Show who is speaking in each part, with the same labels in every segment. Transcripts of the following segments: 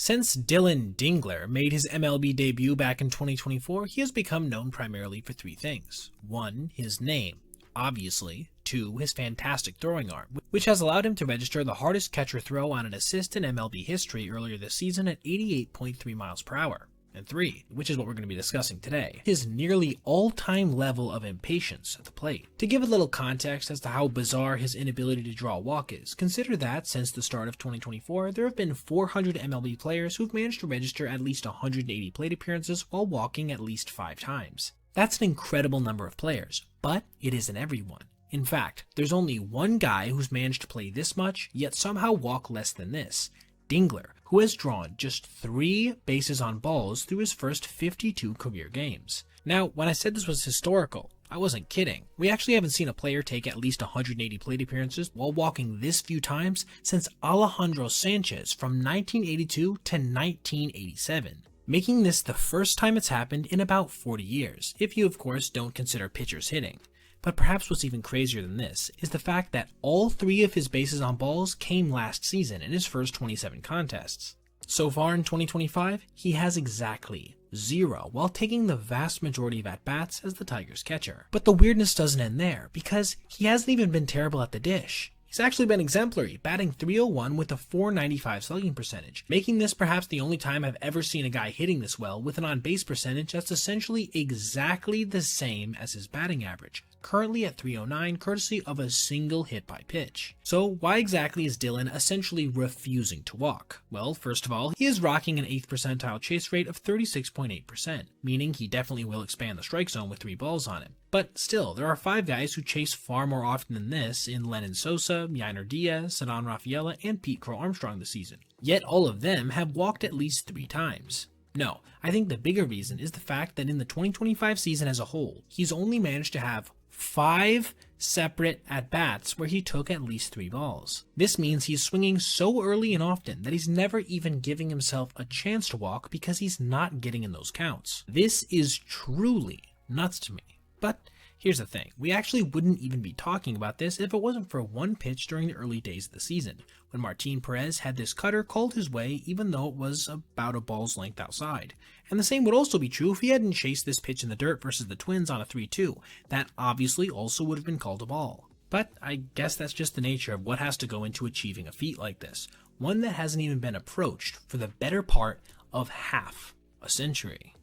Speaker 1: Since Dylan Dingler made his MLB debut back in 2024, he has become known primarily for three things. 1. His name, obviously. 2. His fantastic throwing arm, which has allowed him to register the hardest catcher throw on an assist in MLB history earlier this season at 88.3 miles per hour. And 3, which is what we're going to be discussing today, his nearly all-time level of impatience at the plate. To give a little context as to how bizarre his inability to draw a walk is, consider that since the start of 2024, there have been 400 MLB players who've managed to register at least 180 plate appearances while walking at least 5 times. That's an incredible number of players, but it isn't everyone. In fact, there's only one guy who's managed to play this much, yet somehow walk less than this. Dingler, who has drawn just 3 bases on balls through his first 52 career games. Now, when I said this was historical, I wasn't kidding. We actually haven't seen a player take at least 180 plate appearances while walking this few times since Alejandro Sanchez from 1982 to 1987. Making this the first time it's happened in about 40 years, if you of course don't consider pitchers hitting. But perhaps what's even crazier than this is the fact that all 3 of his bases on balls came last season in his first 27 contests. So far in 2025, he has exactly 0 while taking the vast majority of at-bats as the Tigers catcher. But the weirdness doesn't end there, because he hasn't even been terrible at the dish. He's actually been exemplary, batting .301 with a .495 slugging percentage, making this perhaps the only time I've ever seen a guy hitting this well with an on-base percentage that's essentially exactly the same as his batting average, currently at .309 courtesy of a single hit by pitch. So why exactly is Dylan essentially refusing to walk? Well, first of all, he is rocking an 8th percentile chase rate of 36.8%, meaning he definitely will expand the strike zone with 3 balls on him. But still, there are 5 guys who chase far more often than this in Lenyn Sosa, Yainer Diaz, Ceddanne Rafaela, and Pete Crow Armstrong this season. Yet all of them have walked at least 3 times. No, I think the bigger reason is the fact that in the 2025 season as a whole, he's only managed to have 5 separate at-bats where he took at least 3 balls. This means he's swinging so early and often that he's never even giving himself a chance to walk because he's not getting in those counts. This is truly nuts to me. But here's the thing, we actually wouldn't even be talking about this if it wasn't for one pitch during the early days of the season, when Martin Perez had this cutter called his way even though it was about a ball's length outside. And the same would also be true if he hadn't chased this pitch in the dirt versus the Twins on a 3-2. That obviously also would have been called a ball. But I guess that's just the nature of what has to go into achieving a feat like this, one that hasn't even been approached for the better part of half a century.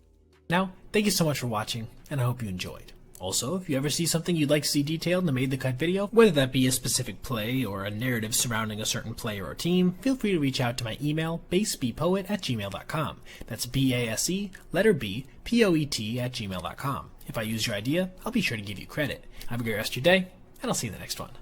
Speaker 1: Now, thank you so much for watching, and I hope you enjoyed. Also, if you ever see something you'd like to see detailed in the Made the Cut video, whether that be a specific play or a narrative surrounding a certain player or team, feel free to reach out to my email, basebpoet@gmail.com. That's B-A-S-E, letter B, P-O-E-T @gmail.com. If I use your idea, I'll be sure to give you credit. Have a great rest of your day, and I'll see you in the next one.